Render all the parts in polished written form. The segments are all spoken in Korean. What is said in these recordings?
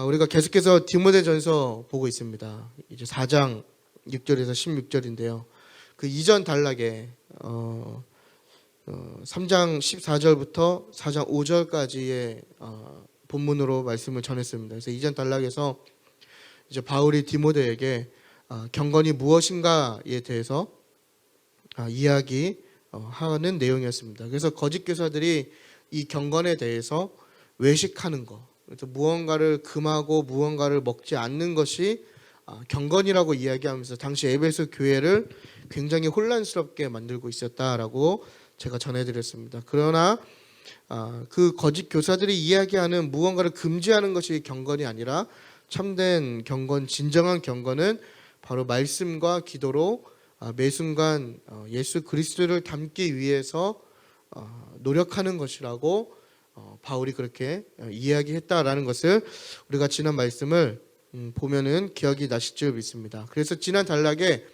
우리가 계속해서 디모데전서 보고 있습니다. 이제 4장 6절에서 16절인데요. 그 이전 단락에 3장 14절부터 4장 5절까지의 본문으로 말씀을 전했습니다. 그래서 이전 단락에서 이제 바울이 디모데에게 경건이 무엇인가에 대해서 이야기하는 내용이었습니다. 그래서 거짓 교사들이 이 경건에 대해서 외식하는 것, 그래서 무언가를 금하고 무언가를 먹지 않는 것이 경건이라고 이야기하면서 당시 에베소 교회를 굉장히 혼란스럽게 만들고 있었다라고 제가 전해드렸습니다. 그러나 그 거짓 교사들이 이야기하는 무언가를 금지하는 것이 경건이 아니라 참된 경건, 진정한 경건은 바로 말씀과 기도로 매 순간 예수 그리스도를 닮기 위해서 노력하는 것이라고 바울이 그렇게 이야기했다라는 것을 우리가 지난 말씀을 보면은 기억이 나실 줄 믿습니다. 그래서 지난 단락에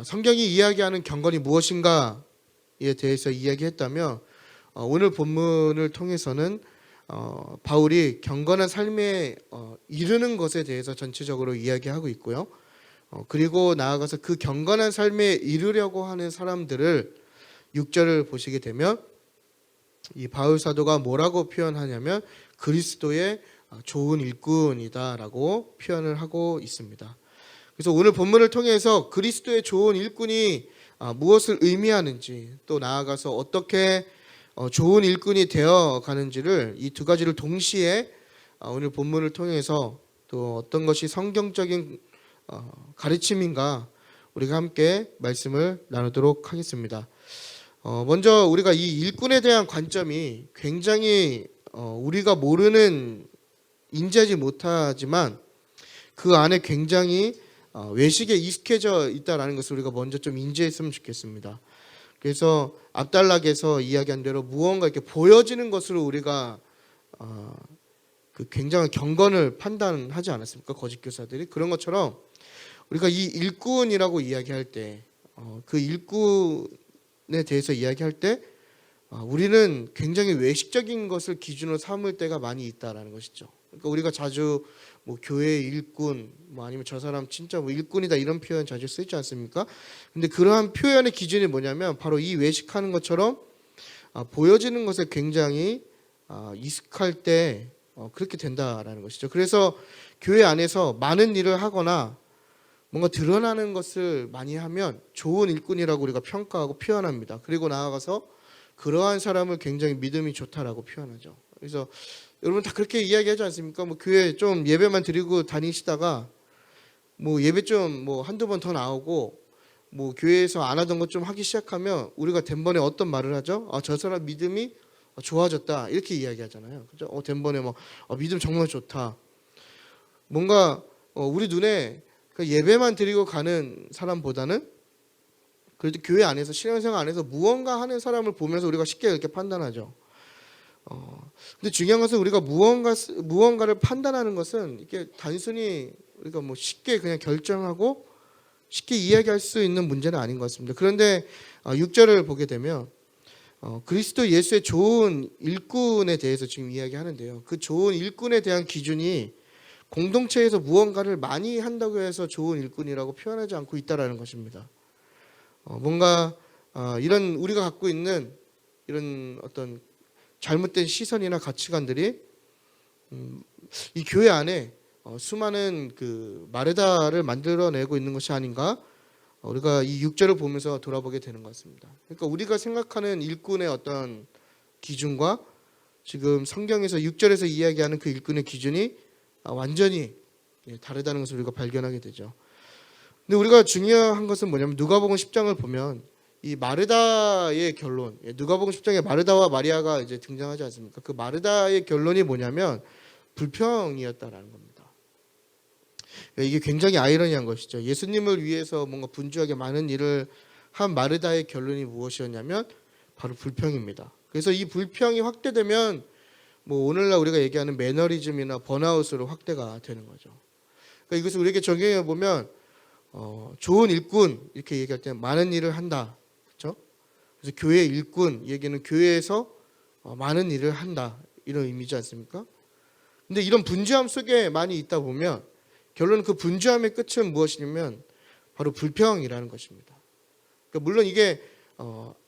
성경이 이야기하는 경건이 무엇인가에 대해서 이야기했다면 오늘 본문을 통해서는 바울이 경건한 삶에 이르는 것에 대해서 전체적으로 이야기하고 있고요. 그리고 나아가서 그 경건한 삶에 이르려고 하는 사람들을 6절을 보시게 되면 이 바울 사도가 뭐라고 표현하냐면 그리스도의 좋은 일꾼이다라고 표현을 하고 있습니다. 그래서 오늘 본문을 통해서 그리스도의 좋은 일꾼이 무엇을 의미하는지, 또 나아가서 어떻게 좋은 일꾼이 되어 가는지를, 이 두 가지를 동시에 오늘 본문을 통해서 또 어떤 것이 성경적인 가르침인가 우리가 함께 말씀을 나누도록 하겠습니다. 먼저 우리가 이 일꾼에 대한 관점이 굉장히 우리가 모르는, 인지하지 못하지만 그 안에 굉장히 외식에 익숙해져 있다는 것을 우리가 먼저 좀 인지했으면 좋겠습니다. 그래서 앞단락에서 이야기한 대로 무언가 이렇게 보여지는 것으로 우리가 그 굉장한 경건을 판단하지 않았습니까? 거짓 교사들이. 그런 것처럼 우리가 이 일꾼이라고 이야기할 때, 그 일꾼에 대해서 이야기할 때 우리는 굉장히 외식적인 것을 기준으로 삼을 때가 많이 있다라는 것이죠. 그러니까 우리가 자주 뭐 교회 일꾼, 뭐 아니면 저 사람 진짜 뭐 일꾼이다 이런 표현 자주 쓰지 않습니까? 근데 그러한 표현의 기준이 뭐냐면 바로 이 외식하는 것처럼 보여지는 것에 굉장히 익숙할 때 그렇게 된다라는 것이죠. 그래서 교회 안에서 많은 일을 하거나 뭔가 드러나는 것을 많이 하면 좋은 일꾼이라고 우리가 평가하고 표현합니다. 그리고 나아가서 그러한 사람을 굉장히 믿음이 좋다라고 표현하죠. 그래서 여러분 다 그렇게 이야기하지 않습니까? 뭐 교회 좀 예배만 드리고 다니시다가 뭐 예배 좀 뭐 한두 번 더 나오고 뭐 교회에서 안 하던 것 좀 하기 시작하면 우리가 된번에 어떤 말을 하죠? 저 사람 믿음이 좋아졌다 이렇게 이야기하잖아요. 그죠? 된번에 뭐 믿음 정말 좋다. 뭔가 우리 눈에 그 예배만 드리고 가는 사람보다는 그래도 교회 안에서 신앙생활 안에서 무언가 하는 사람을 보면서 우리가 쉽게 이렇게 판단하죠. 근데 중요한 것은 우리가 무언가를 판단하는 것은 이게 단순히 우리가 뭐 쉽게 그냥 결정하고 쉽게 이야기할 수 있는 문제는 아닌 것 같습니다. 그런데 6절을 보게 되면 그리스도 예수의 좋은 일꾼에 대해서 지금 이야기하는데요. 그 좋은 일꾼에 대한 기준이 공동체에서 무언가를 많이 한다고 해서 좋은 일꾼이라고 표현하지 않고 있다라는 것입니다. 뭔가 이런 우리가 갖고 있는 이런 어떤 잘못된 시선이나 가치관들이 이 교회 안에 수많은 그 마르다를 만들어내고 있는 것이 아닌가, 우리가 이 6절을 보면서 돌아보게 되는 것 같습니다. 그러니까 우리가 생각하는 일꾼의 어떤 기준과 지금 성경에서 6절에서 이야기하는 그 일꾼의 기준이 완전히 다르다는 것을 우리가 발견하게 되죠. 근데 우리가 중요한 것은 뭐냐면 누가복음 10장을 보면 이 마르다의 결론, 누가복음 10장에 마르다와 마리아가 이제 등장하지 않습니까? 그 마르다의 결론이 뭐냐면 불평이었다라는 겁니다. 이게 굉장히 아이러니한 것이죠. 예수님을 위해서 뭔가 분주하게 많은 일을 한 마르다의 결론이 무엇이었냐면 바로 불평입니다. 그래서 이 불평이 확대되면 뭐 오늘날 우리가 얘기하는 매너리즘이나 번아웃으로 확대가 되는 거죠. 그러니까 이것을 우리에게 적용해 보면 좋은 일꾼 이렇게 얘기할 때 많은 일을 한다, 그렇죠? 그래서 교회 일꾼 얘기는 교회에서 많은 일을 한다 이런 의미지 않습니까? 근데 이런 분주함 속에 많이 있다 보면 결론은 그 분주함의 끝은 무엇이냐면 바로 불평이라는 것입니다. 그러니까 물론 이게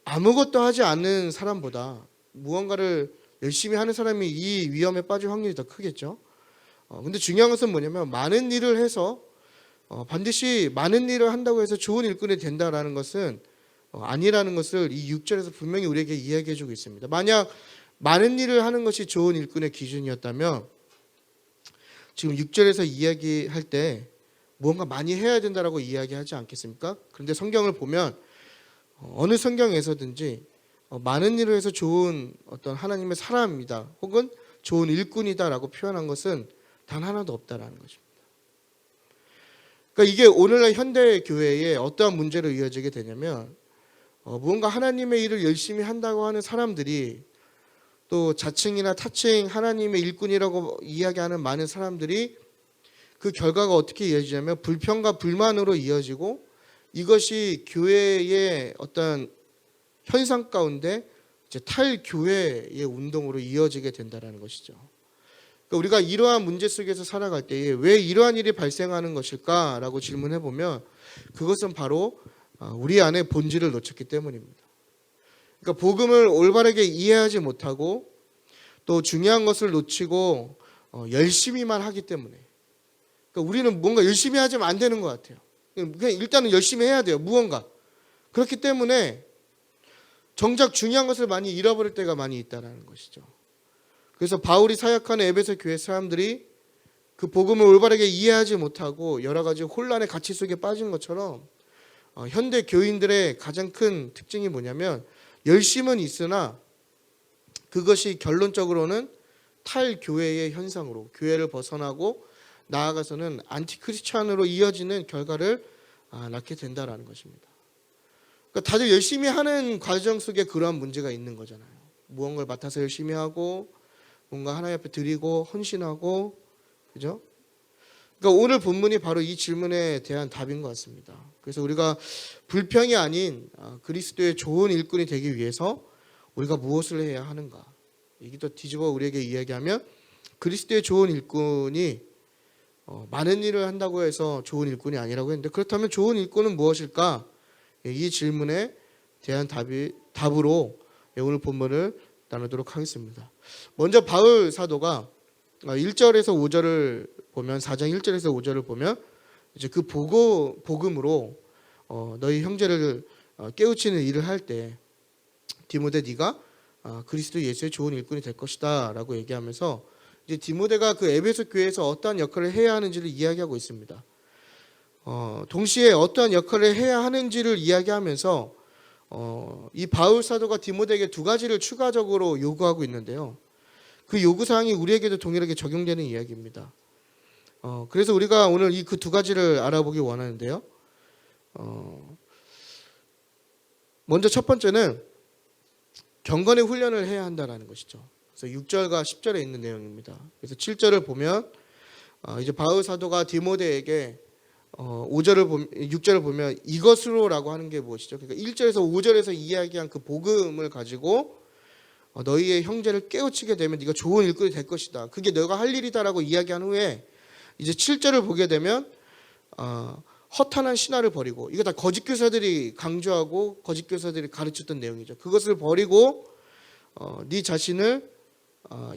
아무것도 하지 않는 사람보다 무언가를 열심히 하는 사람이 이 위험에 빠질 확률이 더 크겠죠. 근데 중요한 것은 뭐냐면 많은 일을 해서 반드시 많은 일을 한다고 해서 좋은 일꾼이 된다라는 것은 아니라는 것을 이 6절에서 분명히 우리에게 이야기해 주고 있습니다. 만약 많은 일을 하는 것이 좋은 일꾼의 기준이었다면 지금 6절에서 이야기할 때 무언가 많이 해야 된다라고 이야기하지 않겠습니까? 그런데 성경을 보면 어느 성경에서든지 많은 일을 해서 좋은 어떤 하나님의 사람이다 혹은 좋은 일꾼이다라고 표현한 것은 단 하나도 없다라는 것입니다. 그러니까 이게 오늘날 현대 교회에 어떠한 문제로 이어지게 되냐면 무언가 하나님의 일을 열심히 한다고 하는 사람들이 또 자칭이나 타칭 하나님의 일꾼이라고 이야기하는 많은 사람들이 그 결과가 어떻게 이어지냐면 불평과 불만으로 이어지고 이것이 교회의 어떤 현상 가운데 이제 탈교회의 운동으로 이어지게 된다는 것이죠. 그러니까 우리가 이러한 문제 속에서 살아갈 때에 왜 이러한 일이 발생하는 것일까라고 질문해 보면 그것은 바로 우리 안에 본질을 놓쳤기 때문입니다. 그러니까 복음을 올바르게 이해하지 못하고 또 중요한 것을 놓치고 열심히만 하기 때문에 그러니까 우리는 뭔가 열심히 하지만 안 되는 것 같아요. 그냥 일단은 열심히 해야 돼요. 무언가. 그렇기 때문에 정작 중요한 것을 많이 잃어버릴 때가 많이 있다는 것이죠. 그래서 바울이 사역하는 에베소 교회 사람들이 그 복음을 올바르게 이해하지 못하고 여러 가지 혼란의 가치 속에 빠진 것처럼 현대 교인들의 가장 큰 특징이 뭐냐면 열심은 있으나 그것이 결론적으로는 탈교회의 현상으로 교회를 벗어나고 나아가서는 안티크리스찬으로 이어지는 결과를 낳게 된다는 것입니다. 그러니까 다들 열심히 하는 과정 속에 그러한 문제가 있는 거잖아요. 무언가를 맡아서 열심히 하고 뭔가 하나님 앞에 드리고 헌신하고 그죠? 그러니까 오늘 본문이 바로 이 질문에 대한 답인 것 같습니다. 그래서 우리가 불평이 아닌 그리스도의 좋은 일꾼이 되기 위해서 우리가 무엇을 해야 하는가? 이게 또 뒤집어 우리에게 이야기하면 그리스도의 좋은 일꾼이 많은 일을 한다고 해서 좋은 일꾼이 아니라고 했는데 그렇다면 좋은 일꾼은 무엇일까? 이 질문에 대한 답으로 오늘 본문을 나누도록 하겠습니다. 먼저 바울 사도가 1절에서 5절을 보면 4장 1절에서 5절을 보면 이제 그 복음으로 너희 형제를 깨우치는 일을 할 때 디모데 네가 그리스도 예수의 좋은 일꾼이 될 것이다라고 얘기하면서 이제 디모데가 그 에베소 교회에서 어떠한 역할을 해야 하는지를 이야기하고 있습니다. 동시에 어떠한 역할을 해야 하는지를 이야기하면서 이 바울 사도가 디모데에게 두 가지를 추가적으로 요구하고 있는데요. 그 요구사항이 우리에게도 동일하게 적용되는 이야기입니다. 그래서 우리가 오늘 이 그 두 가지를 알아보기 원하는데요. 먼저 첫 번째는 경건의 훈련을 해야 한다는 것이죠. 그래서 6절과 10절에 있는 내용입니다. 그래서 7절을 보면 이제 바울 사도가 디모데에게 6절을 보면 이것으로라고 하는 게 무엇이죠? 그러니까 1절에서 5절에서 이야기한 그 복음을 가지고 너희의 형제를 깨우치게 되면 네가 좋은 일꾼이 될 것이다. 그게 너가 할 일이다라고 이야기한 후에 이제 7절을 보게 되면 허탄한 신화를 버리고 이거 다 거짓 교사들이 강조하고 거짓 교사들이 가르쳤던 내용이죠. 그것을 버리고 네 자신을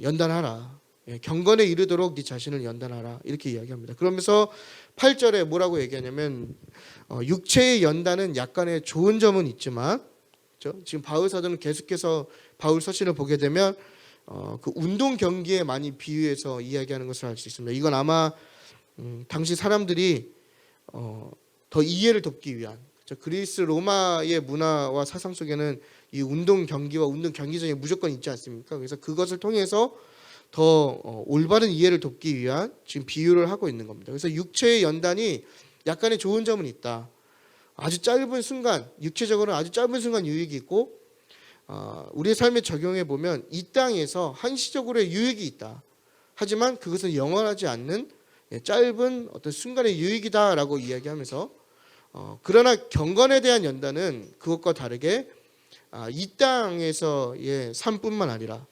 연단하라. 경건에 이르도록 네 자신을 연단하라. 이렇게 이야기합니다. 그러면서 8절에 뭐라고 얘기하냐면 육체의 연단은 약간의 좋은 점은 있지만 그렇죠? 지금 바울 사도는 계속해서 바울 서신을 보게 되면 그 운동 경기에 많이 비유해서 이야기하는 것을 알 수 있습니다. 이건 아마 당시 사람들이 더 이해를 돕기 위한 그렇죠? 그리스 로마의 문화와 사상 속에는 이 운동 경기와 운동 경기장이 무조건 있지 않습니까? 그래서 그것을 통해서 더 올바른 이해를 돕기 위한 지금 비유를 하고 있는 겁니다. 그래서 육체의 연단이 약간의 좋은 점은 있다. 아주 짧은 순간, 육체적으로는 아주 짧은 순간 유익이 있고 우리의 삶에 적용해 보면 이 땅에서 한시적으로의 유익이 있다. 하지만 그것은 영원하지 않는 짧은 어떤 순간의 유익이다라고 이야기하면서 그러나 경건에 대한 연단은 그것과 다르게 이 땅에서의 삶뿐만 아니라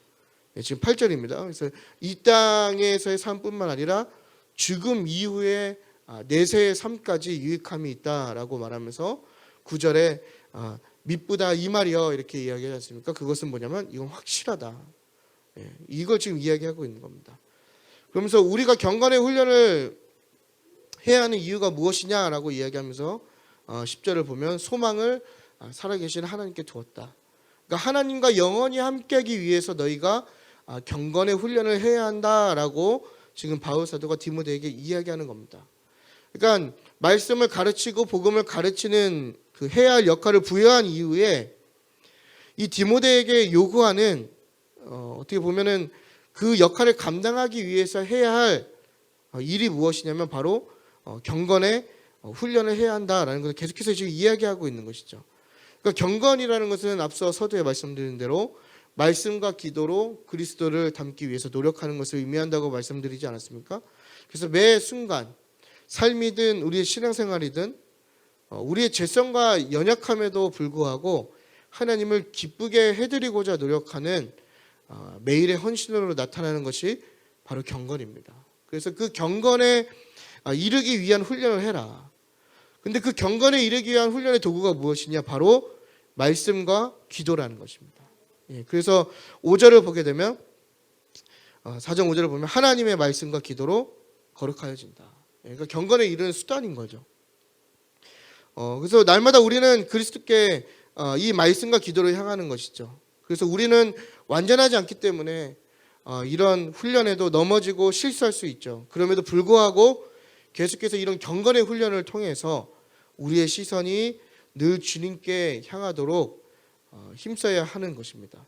지금 8절입니다. 그래서 이 땅에서의 삶뿐만 아니라 죽음 이후의 내세의 삶까지 유익함이 있다라고 말하면서 9절에 미쁘다 이 말이여 이렇게 이야기하지 않습니까? 그것은 뭐냐면 이건 확실하다. 이걸 지금 이야기하고 있는 겁니다. 그러면서 우리가 경건의 훈련을 해야 하는 이유가 무엇이냐라고 이야기하면서 10절을 보면 소망을 살아계신 하나님께 두었다. 그러니까 하나님과 영원히 함께하기 위해서 너희가 경건의 훈련을 해야 한다라고 지금 바울 사도가 디모데에게 이야기하는 겁니다. 그러니까 말씀을 가르치고 복음을 가르치는 그 해야 할 역할을 부여한 이후에 이 디모데에게 요구하는 어떻게 보면은 그 역할을 감당하기 위해서 해야 할 일이 무엇이냐면 바로 경건의 훈련을 해야 한다라는 것을 계속해서 지금 이야기하고 있는 것이죠. 그러니까 경건이라는 것은 앞서 서두에 말씀드린 대로 말씀과 기도로 그리스도를 닮기 위해서 노력하는 것을 의미한다고 말씀드리지 않았습니까? 그래서 매 순간 삶이든 우리의 신앙생활이든 우리의 죄성과 연약함에도 불구하고 하나님을 기쁘게 해드리고자 노력하는 매일의 헌신으로 나타나는 것이 바로 경건입니다. 그래서 그 경건에 이르기 위한 훈련을 해라. 근데 그 경건에 이르기 위한 훈련의 도구가 무엇이냐? 바로 말씀과 기도라는 것입니다. 그래서 5절을 보게 되면 4장 5절을 보면 하나님의 말씀과 기도로 거룩하여진다. 그러니까 경건에 이르는 수단인 거죠. 그래서 날마다 우리는 그리스도께 이 말씀과 기도를 향하는 것이죠. 그래서 우리는 완전하지 않기 때문에 이런 훈련에도 넘어지고 실수할 수 있죠. 그럼에도 불구하고 계속해서 이런 경건의 훈련을 통해서 우리의 시선이 늘 주님께 향하도록 힘써야 하는 것입니다.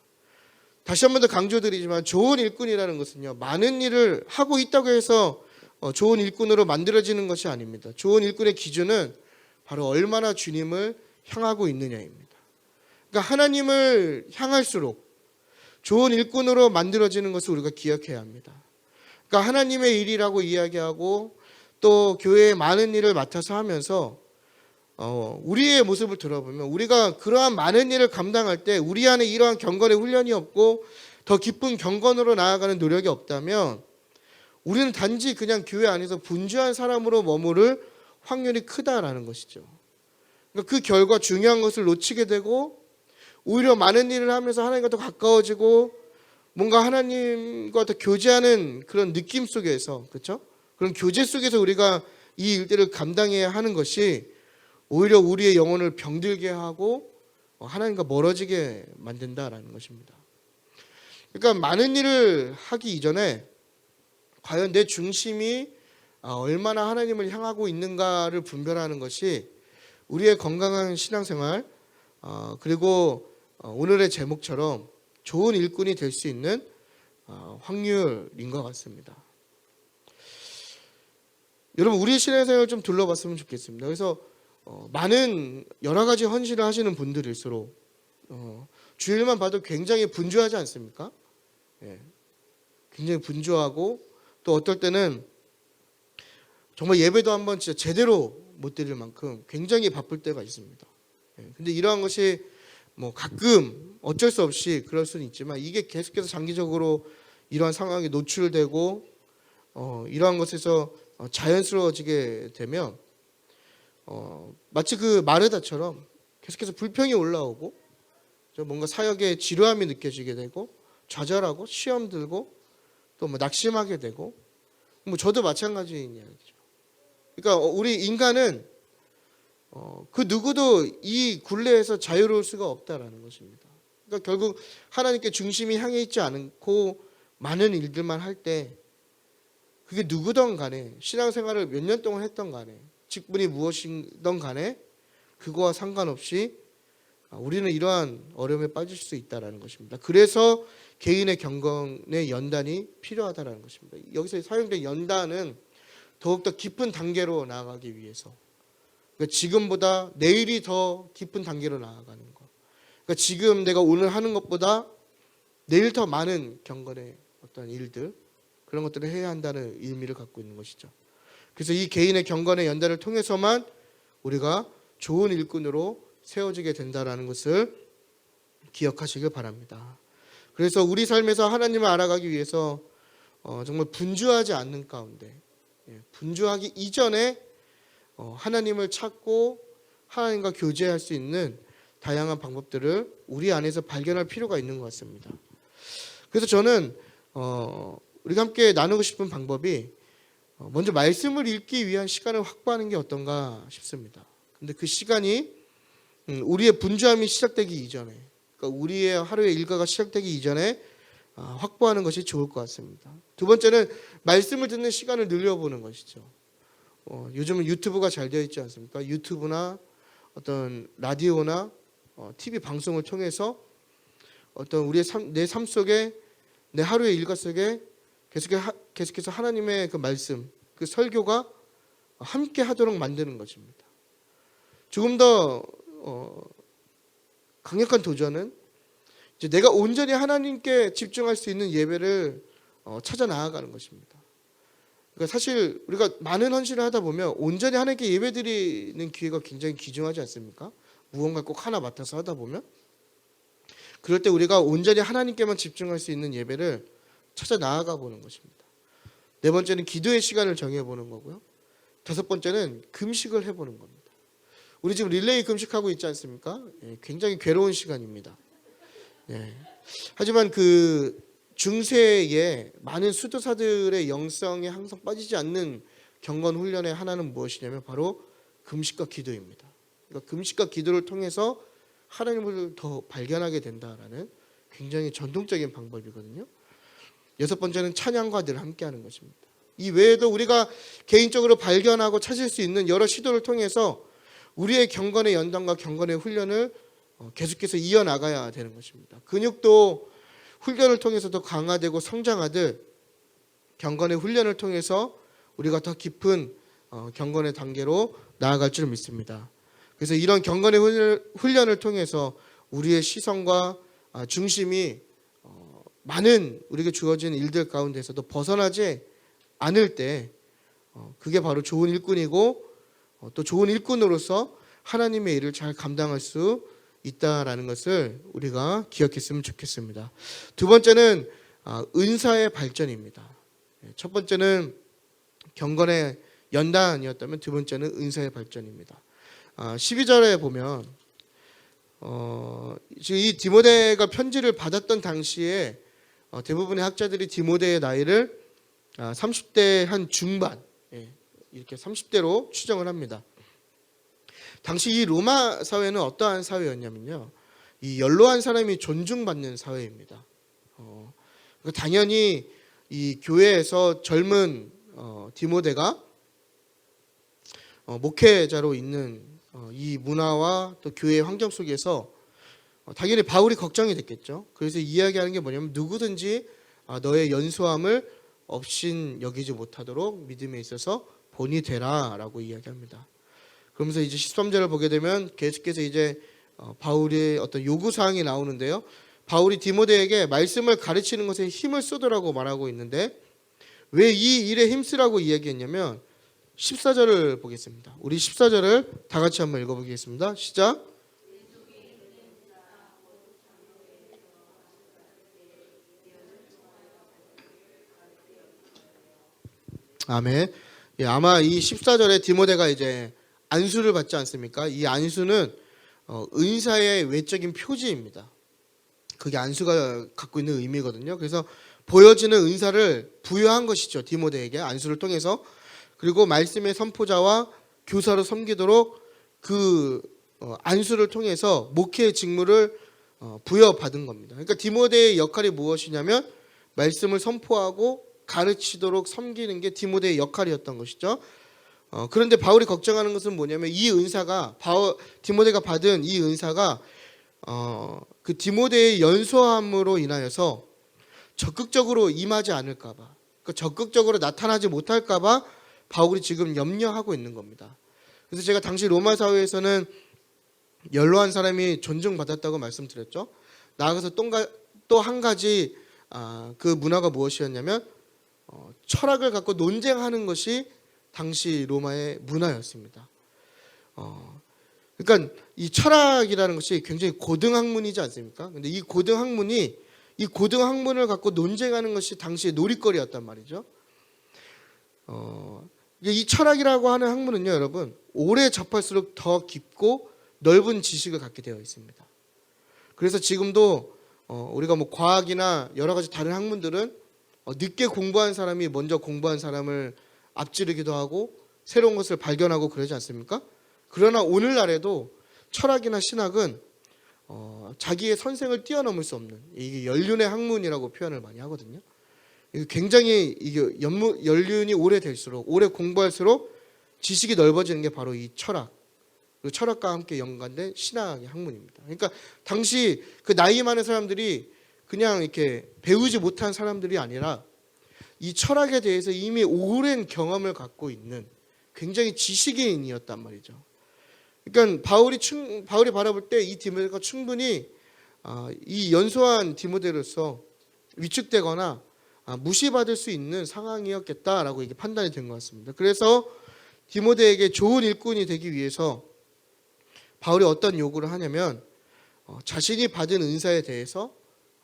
다시 한 번 더 강조드리지만 좋은 일꾼이라는 것은요, 많은 일을 하고 있다고 해서 좋은 일꾼으로 만들어지는 것이 아닙니다. 좋은 일꾼의 기준은 바로 얼마나 주님을 향하고 있느냐입니다. 그러니까 하나님을 향할수록 좋은 일꾼으로 만들어지는 것을 우리가 기억해야 합니다. 그러니까 하나님의 일이라고 이야기하고 또 교회에 많은 일을 맡아서 하면서 우리의 모습을 들어보면 우리가 그러한 많은 일을 감당할 때 우리 안에 이러한 경건의 훈련이 없고 더 깊은 경건으로 나아가는 노력이 없다면 우리는 단지 그냥 교회 안에서 분주한 사람으로 머무를 확률이 크다라는 것이죠. 그러니까 그 결과 중요한 것을 놓치게 되고 오히려 많은 일을 하면서 하나님과 더 가까워지고 뭔가 하나님과 더 교제하는 그런 느낌 속에서, 그렇죠? 그런 교제 속에서 우리가 이 일들을 감당해야 하는 것이 오히려 우리의 영혼을 병들게 하고 하나님과 멀어지게 만든다라는 것입니다. 그러니까 많은 일을 하기 이전에 과연 내 중심이 얼마나 하나님을 향하고 있는가를 분별하는 것이 우리의 건강한 신앙생활 그리고 오늘의 제목처럼 좋은 일꾼이 될 수 있는 확률인 것 같습니다. 여러분 우리의 신앙생활을 좀 둘러봤으면 좋겠습니다. 그래서 많은 여러 가지 헌신을 하시는 분들일수록 주일만 봐도 굉장히 분주하지 않습니까? 굉장히 분주하고 또 어떨 때는 정말 예배도 한번 진짜 제대로 못 드릴 만큼 굉장히 바쁠 때가 있습니다. 근데 이러한 것이 뭐 가끔 어쩔 수 없이 그럴 수는 있지만 이게 계속해서 장기적으로 이러한 상황에 노출되고 이러한 것에서 자연스러워지게 되면 마치 그 마르다처럼 계속해서 불평이 올라오고 뭔가 사역에 지루함이 느껴지게 되고 좌절하고 시험 들고 또 뭐 낙심하게 되고 뭐 저도 마찬가지인 이야기죠. 그러니까 우리 인간은 그 누구도 이 굴레에서 자유로울 수가 없다라는 것입니다. 그러니까 결국 하나님께 중심이 향해 있지 않고 많은 일들만 할 때 그게 누구든 간에 신앙생활을 몇 년 동안 했던 간에 직분이 무엇이든 간에 그거와 상관없이 우리는 이러한 어려움에 빠질 수 있다는 것입니다. 그래서 개인의 경건의 연단이 필요하다는 것입니다. 여기서 사용된 연단은 더욱더 깊은 단계로 나아가기 위해서 그러니까 지금보다 내일이 더 깊은 단계로 나아가는 것. 그러니까 지금 내가 오늘 하는 것보다 내일 더 많은 경건의 어떤 일들 그런 것들을 해야 한다는 의미를 갖고 있는 것이죠. 그래서 이 개인의 경건의 연단을 통해서만 우리가 좋은 일꾼으로 세워지게 된다는 것을 기억하시길 바랍니다. 그래서 우리 삶에서 하나님을 알아가기 위해서 정말 분주하지 않는 가운데, 분주하기 이전에 하나님을 찾고 하나님과 교제할 수 있는 다양한 방법들을 우리 안에서 발견할 필요가 있는 것 같습니다. 그래서 저는 우리가 함께 나누고 싶은 방법이 먼저 말씀을 읽기 위한 시간을 확보하는 게 어떤가 싶습니다. 근데 그 시간이 우리의 분주함이 시작되기 이전에, 그러니까 우리의 하루의 일과가 시작되기 이전에 확보하는 것이 좋을 것 같습니다. 두 번째는 말씀을 듣는 시간을 늘려보는 것이죠. 요즘은 유튜브가 잘 되어 있지 않습니까? 유튜브나 어떤 라디오나 TV 방송을 통해서 어떤 내 삶 속에, 내 하루의 일과 속에 계속해서 하나님의 그 말씀, 그 설교가 함께 하도록 만드는 것입니다. 조금 더 강력한 도전은 이제 내가 온전히 하나님께 집중할 수 있는 예배를 찾아 나아가는 것입니다. 그러니까 사실 우리가 많은 헌신을 하다 보면 온전히 하나님께 예배드리는 기회가 굉장히 귀중하지 않습니까? 무언가 꼭 하나 맡아서 하다 보면, 그럴 때 우리가 온전히 하나님께만 집중할 수 있는 예배를 찾아 나아가 보는 것입니다. 네 번째는 기도의 시간을 정해보는 거고요. 다섯 번째는 금식을 해보는 겁니다. 우리 지금 릴레이 금식하고 있지 않습니까? 굉장히 괴로운 시간입니다. 하지만 그 중세에 많은 수도사들의 영성에 항상 빠지지 않는 경건 훈련의 하나는 무엇이냐면 바로 금식과 기도입니다. 그러니까 금식과 기도를 통해서 하나님을 더 발견하게 된다라는 굉장히 전통적인 방법이거든요. 여섯 번째는 찬양과 늘 함께하는 것입니다. 이 외에도 우리가 개인적으로 발견하고 찾을 수 있는 여러 시도를 통해서 우리의 경건의 연단과 경건의 훈련을 계속해서 이어나가야 되는 것입니다. 근육도 훈련을 통해서 더 강화되고 성장하듯 경건의 훈련을 통해서 우리가 더 깊은 경건의 단계로 나아갈 줄 믿습니다. 그래서 이런 경건의 훈련을 통해서 우리의 시선과 중심이 많은 우리에게 주어진 일들 가운데서도 벗어나지 않을 때 그게 바로 좋은 일꾼이고 또 좋은 일꾼으로서 하나님의 일을 잘 감당할 수 있다라는 것을 우리가 기억했으면 좋겠습니다. 두 번째는 은사의 발전입니다. 첫 번째는 경건의 연단이었다면 두 번째는 은사의 발전입니다. 12절에 보면 지금 이 디모데가 편지를 받았던 당시에 대부분의 학자들이 디모데의 나이를 30대 한 중반, 이렇게 30대로 추정을 합니다. 당시 이 로마 사회는 어떠한 사회였냐면요, 이 연로한 사람이 존중받는 사회입니다. 당연히 이 교회에서 젊은 디모데가 목회자로 있는 이 문화와 또 교회의 환경 속에서 당연히 바울이 걱정이 됐겠죠. 그래서 이야기하는 게 뭐냐면 누구든지 너의 연소함을 없인 여기지 못하도록 믿음에 있어서 본이 되라 라고 이야기합니다. 그러면서 이제 13절을 보게 되면 계속해서 이제 바울의 어떤 요구사항이 나오는데요. 바울이 디모데에게 말씀을 가르치는 것에 힘을 쏟으라고 말하고 있는데 왜 이 일에 힘쓰라고 이야기했냐면 14절을 보겠습니다. 우리 14절을 다 같이 한번 읽어보겠습니다. 시작. 아멘. 아마 이 14절에 디모데가 이제 안수를 받지 않습니까? 이 안수는 은사의 외적인 표지입니다. 그게 안수가 갖고 있는 의미거든요. 그래서 보여지는 은사를 부여한 것이죠. 디모데에게 안수를 통해서. 그리고 말씀의 선포자와 교사로 섬기도록 그 안수를 통해서 목회의 직무를 부여받은 겁니다. 그러니까 디모데의 역할이 무엇이냐면 말씀을 선포하고 가르치도록 섬기는 게 디모데의 역할이었던 것이죠. 그런데 바울이 걱정하는 것은 뭐냐면 이 은사가 디모데가 받은 이 은사가 그 디모데의 연소함으로 인하여서 적극적으로 임하지 않을까봐, 그러니까 적극적으로 나타나지 못할까봐 바울이 지금 염려하고 있는 겁니다. 그래서 제가 당시 로마 사회에서는 연로한 사람이 존중받았다고 말씀드렸죠. 나아가서 또 한 가지 그 문화가 무엇이었냐면 철학을 갖고 논쟁하는 것이 당시 로마의 문화였습니다. 그러니까 이 철학이라는 것이 굉장히 고등학문이지 않습니까? 근데 이 고등학문이 이 고등 학문을 갖고 논쟁하는 것이 당시의 놀이거리였단 말이죠. 이 철학이라고 하는 학문은요, 여러분, 오래 접할수록 더 깊고 넓은 지식을 갖게 되어 있습니다. 그래서 지금도 우리가 뭐 과학이나 여러 가지 다른 학문들은 늦게 공부한 사람이 먼저 공부한 사람을 앞지르기도 하고 새로운 것을 발견하고 그러지 않습니까? 그러나 오늘날에도 철학이나 신학은 자기의 선생을 뛰어넘을 수 없는, 이게 연륜의 학문이라고 표현을 많이 하거든요. 굉장히 이게 연륜이 오래될수록, 오래 공부할수록 지식이 넓어지는 게 바로 이 철학, 그리고 철학과 함께 연관된 신학의 학문입니다. 그러니까 당시 그 나이 많은 사람들이 그냥 이렇게 배우지 못한 사람들이 아니라 이 철학에 대해서 이미 오랜 경험을 갖고 있는 굉장히 지식인이었단 말이죠. 그러니까 바울이 바라볼 때 이 디모데가 충분히 이 연소한 디모데로서 위축되거나 무시받을 수 있는 상황이었겠다라고 이게 판단이 된 것 같습니다. 그래서 디모데에게 좋은 일꾼이 되기 위해서 바울이 어떤 요구를 하냐면 자신이 받은 은사에 대해서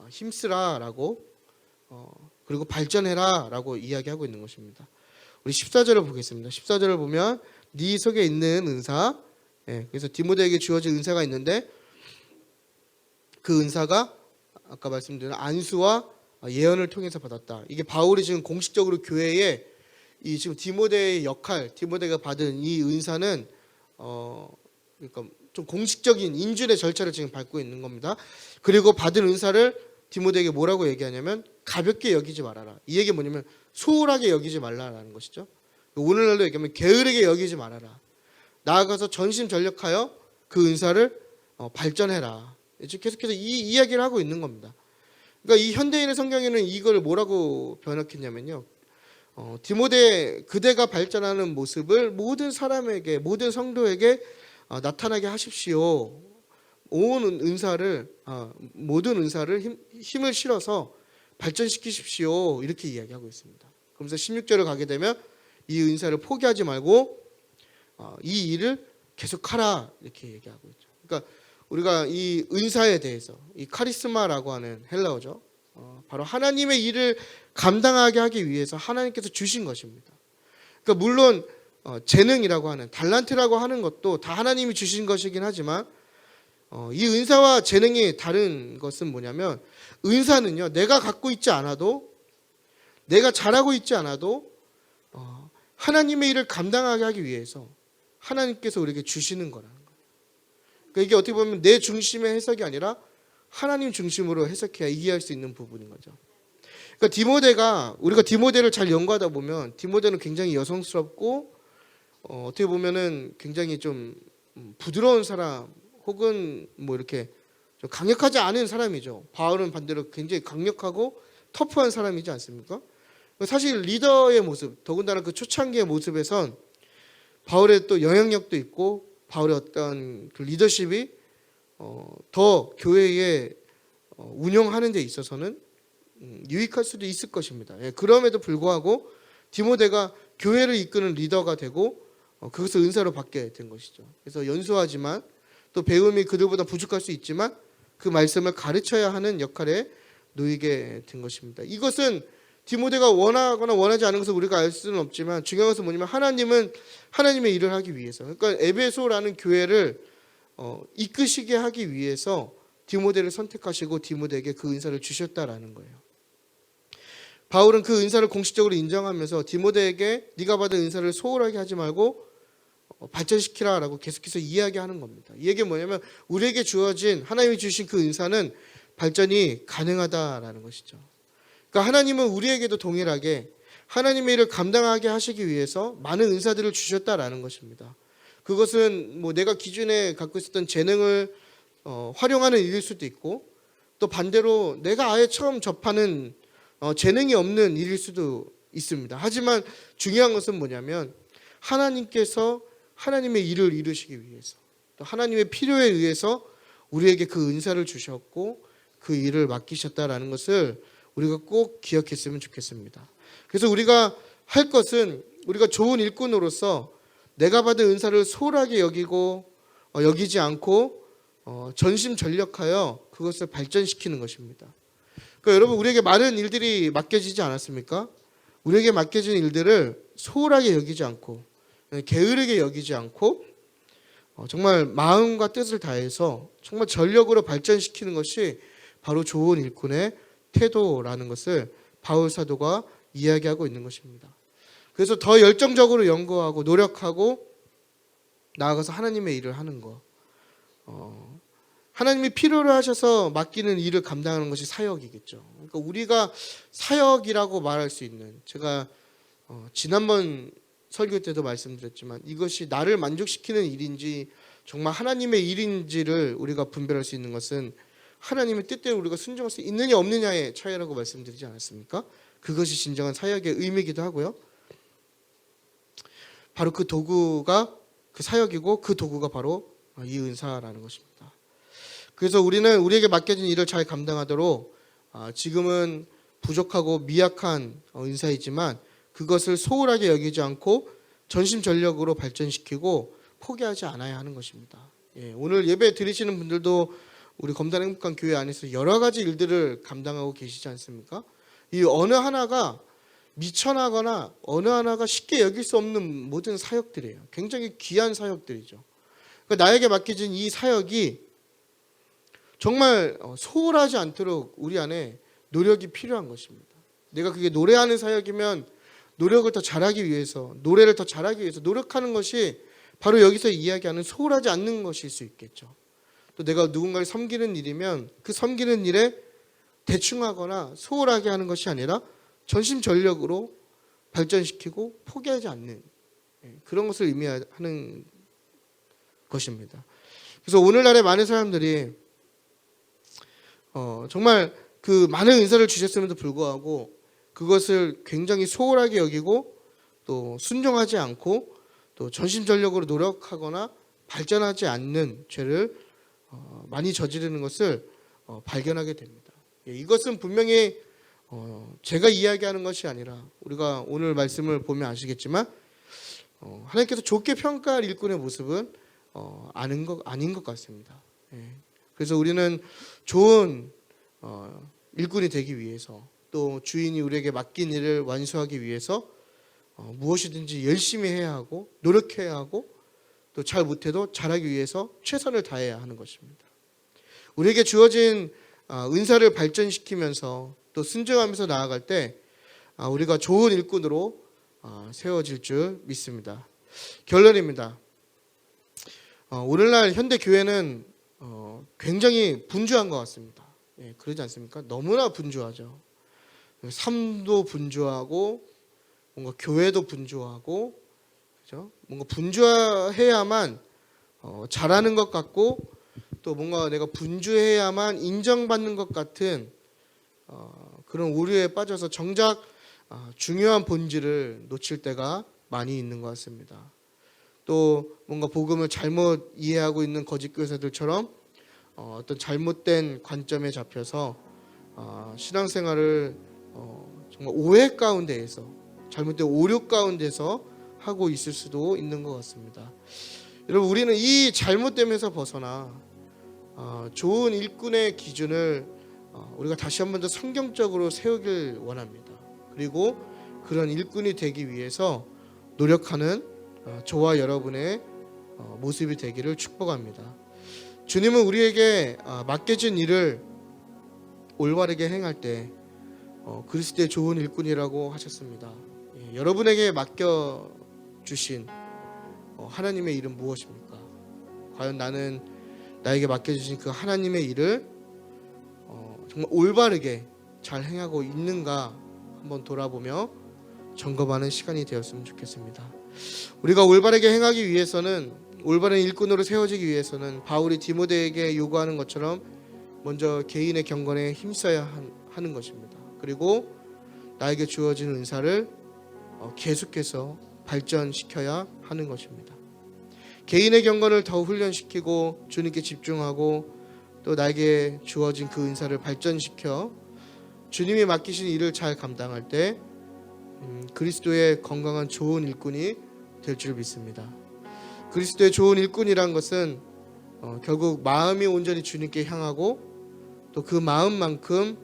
힘쓰라라고 그리고 발전해라라고 이야기하고 있는 것입니다. 우리 14절을 보겠습니다. 14절을 보면 네 속에 있는 은사, 그래서 디모데에게 주어진 은사가 있는데 그 은사가 아까 말씀드린 안수와 예언을 통해서 받았다. 이게 바울이 지금 공식적으로 교회에 이 지금 디모데의 역할, 디모데가 받은 이 은사는 그러니까 좀 공식적인 인준의 절차를 지금 밟고 있는 겁니다. 그리고 받은 은사를 디모데에게 뭐라고 얘기하냐면 가볍게 여기지 말아라. 이 얘기 뭐냐면 소홀하게 여기지 말라라는 것이죠. 오늘날로 얘기하면 게으르게 여기지 말아라. 나아가서 전심전력하여 그 은사를 발전해라. 계속해서 이 이야기를 하고 있는 겁니다. 그러니까 이 현대인의 성경에는 이걸 뭐라고 번역했냐면요. 디모데 그대가 발전하는 모습을 모든 사람에게, 모든 성도에게 나타나게 하십시오. 모든 은사를 힘을 실어서 발전시키십시오. 이렇게 이야기하고 있습니다. 그러면서 16절을 가게 되면 이 은사를 포기하지 말고 이 일을 계속하라 이렇게 얘기하고 있죠. 그러니까 우리가 이 은사에 대해서 이 카리스마라고 하는 헬라어죠. 바로 하나님의 일을 감당하게 하기 위해서 하나님께서 주신 것입니다. 그러니까 물론 재능이라고 하는 달란트라고 하는 것도 다 하나님이 주신 것이긴 하지만 이 은사와 재능이 다른 것은 뭐냐면 은사는요 내가 갖고 있지 않아도 내가 잘하고 있지 않아도 하나님의 일을 감당하게 하기 위해서 하나님께서 우리에게 주시는 거라는 거예요. 그러니까 이게 어떻게 보면 내 중심의 해석이 아니라 하나님 중심으로 해석해야 이해할 수 있는 부분인 거죠. 그러니까 우리가 디모데를 잘 연구하다 보면 디모데는 굉장히 여성스럽고 어떻게 보면은 굉장히 좀 부드러운 사람 혹은 뭐 이렇게 좀 강력하지 않은 사람이죠. 바울은 반대로 굉장히 강력하고 터프한 사람이지 않습니까? 사실 리더의 모습, 더군다나 그 초창기의 모습에선 바울의 또 영향력도 있고 바울의 어떤 그 리더십이 더 교회에 운영하는 데 있어서는 유익할 수도 있을 것입니다. 그럼에도 불구하고 디모데가 교회를 이끄는 리더가 되고 그것을 은사로 받게 된 것이죠. 그래서 연소하지만 또 배움이 그들보다 부족할 수 있지만 그 말씀을 가르쳐야 하는 역할에 놓이게 된 것입니다. 이것은 디모데가 원하거나 원하지 않은 것을 우리가 알 수는 없지만 중요한 것은 뭐냐면 하나님은 하나님의 일을 하기 위해서, 그러니까 에베소라는 교회를 이끄시게 하기 위해서 디모데를 선택하시고 디모데에게 그 은사를 주셨다라는 거예요. 바울은 그 은사를 공식적으로 인정하면서 디모데에게 네가 받은 은사를 소홀하게 하지 말고 발전시키라라고 계속해서 이야기하는 겁니다. 이 얘기는 뭐냐면 우리에게 주어진 하나님이 주신 그 은사는 발전이 가능하다라는 것이죠. 그러니까 하나님은 우리에게도 동일하게 하나님의 일을 감당하게 하시기 위해서 많은 은사들을 주셨다라는 것입니다. 그것은 뭐 내가 기존에 갖고 있었던 재능을 활용하는 일일 수도 있고 또 반대로 내가 아예 처음 접하는 재능이 없는 일일 수도 있습니다. 하지만 중요한 것은 뭐냐면 하나님께서 하나님의 일을 이루시기 위해서 또 하나님의 필요에 의해서 우리에게 그 은사를 주셨고 그 일을 맡기셨다라는 것을 우리가 꼭 기억했으면 좋겠습니다. 그래서 우리가 할 것은 우리가 좋은 일꾼으로서 내가 받은 은사를 소홀하게 여기지 않고 전심전력하여 그것을 발전시키는 것입니다. 그러니까 여러분, 우리에게 많은 일들이 맡겨지지 않았습니까? 우리에게 맡겨진 일들을 소홀하게 여기지 않고 게으르게 여기지 않고 정말 마음과 뜻을 다해서 정말 전력으로 발전시키는 것이 바로 좋은 일꾼의 태도라는 것을 바울 사도가 이야기하고 있는 것입니다. 그래서 더 열정적으로 연구하고 노력하고 나아가서 하나님의 일을 하는 것, 하나님이 필요로 하셔서 맡기는 일을 감당하는 것이 사역이겠죠. 그러니까 우리가 사역이라고 말할 수 있는, 제가 지난번 설교 때도 말씀드렸지만 이것이 나를 만족시키는 일인지 정말 하나님의 일인지를 우리가 분별할 수 있는 것은 하나님의 뜻대로 우리가 순종할 수 있느냐 없느냐의 차이라고 말씀드리지 않았습니까? 그것이 진정한 사역의 의미이기도 하고요. 바로 그 도구가 그 사역이고 그 도구가 바로 이 은사라는 것입니다. 그래서 우리는 우리에게 맡겨진 일을 잘 감당하도록 지금은 부족하고 미약한 은사이지만 그것을 소홀하게 여기지 않고 전심전력으로 발전시키고 포기하지 않아야 하는 것입니다. 오늘 예배 드리시는 분들도 우리 검단 행복한 교회 안에서 여러 가지 일들을 감당하고 계시지 않습니까? 이 어느 하나가 미천하거나 어느 하나가 쉽게 여길 수 없는 모든 사역들이에요. 굉장히 귀한 사역들이죠. 그러니까 나에게 맡겨진 이 사역이 정말 소홀하지 않도록 우리 안에 노력이 필요한 것입니다. 내가 그게 노래하는 사역이면 노력을 더 잘하기 위해서, 노래를 더 잘하기 위해서 노력하는 것이 바로 여기서 이야기하는 소홀하지 않는 것일 수 있겠죠. 또 내가 누군가를 섬기는 일이면 그 섬기는 일에 대충 하거나 소홀하게 하는 것이 아니라 전심전력으로 발전시키고 포기하지 않는 그런 것을 의미하는 것입니다. 그래서 오늘날의 많은 사람들이 정말 그 많은 은사를 주셨음에도 불구하고 그것을 굉장히 소홀하게 여기고 또 순종하지 않고 또 전심전력으로 노력하거나 발전하지 않는 죄를 많이 저지르는 것을 발견하게 됩니다. 이것은 분명히 제가 이야기하는 것이 아니라 우리가 오늘 말씀을 보면 아시겠지만 하나님께서 좋게 평가할 일꾼의 모습은 아닌 것 같습니다. 그래서 우리는 좋은 일꾼이 되기 위해서 또 주인이 우리에게 맡긴 일을 완수하기 위해서 무엇이든지 열심히 해야 하고 노력해야 하고 또 잘 못해도 잘하기 위해서 최선을 다해야 하는 것입니다. 우리에게 주어진 은사를 발전시키면서 또 순종하면서 나아갈 때 우리가 좋은 일꾼으로 세워질 줄 믿습니다. 결론입니다. 오늘날 현대 교회는 굉장히 분주한 것 같습니다. 그러지 않습니까? 너무나 분주하죠. 삶도 분주하고 뭔가 교회도 분주하고, 그죠? 뭔가 분주해야만 잘하는 것 같고 또 뭔가 내가 분주해야만 인정받는 것 같은 그런 오류에 빠져서 정작 중요한 본질을 놓칠 때가 많이 있는 것 같습니다. 또 뭔가 복음을 잘못 이해하고 있는 거짓 교사들처럼 어떤 잘못된 관점에 잡혀서 신앙생활을 정말 오해 가운데에서 잘못된 오류 가운데서 하고 있을 수도 있는 것 같습니다. 여러분, 우리는 이 잘못됨에서 벗어나 좋은 일꾼의 기준을 우리가 다시 한 번 더 성경적으로 세우길 원합니다. 그리고 그런 일꾼이 되기 위해서 노력하는 저와 여러분의 모습이 되기를 축복합니다. 주님은 우리에게 맡겨진 일을 올바르게 행할 때 그리스도의 좋은 일꾼이라고 하셨습니다. 여러분에게 맡겨주신 하나님의 일은 무엇입니까? 과연 나는 나에게 맡겨주신 그 하나님의 일을 정말 올바르게 잘 행하고 있는가 한번 돌아보며 점검하는 시간이 되었으면 좋겠습니다. 우리가 올바르게 행하기 위해서는, 올바른 일꾼으로 세워지기 위해서는 바울이 디모데에게 요구하는 것처럼 먼저 개인의 경건에 힘써야 하는 것입니다. 그리고 나에게 주어진 은사를 계속해서 발전시켜야 하는 것입니다. 개인의 경건을 더 훈련시키고 주님께 집중하고 또 나에게 주어진 그 은사를 발전시켜 주님이 맡기신 일을 잘 감당할 때 그리스도의 건강한 좋은 일꾼이 될 줄 믿습니다. 그리스도의 좋은 일꾼이란 것은 결국 마음이 온전히 주님께 향하고 또 그 마음만큼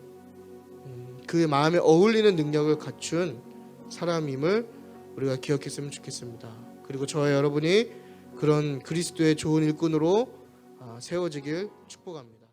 그 마음에 어울리는 능력을 갖춘 사람임을 우리가 기억했으면 좋겠습니다. 그리고 저와 여러분이 그런 그리스도의 좋은 일꾼으로 세워지길 축복합니다.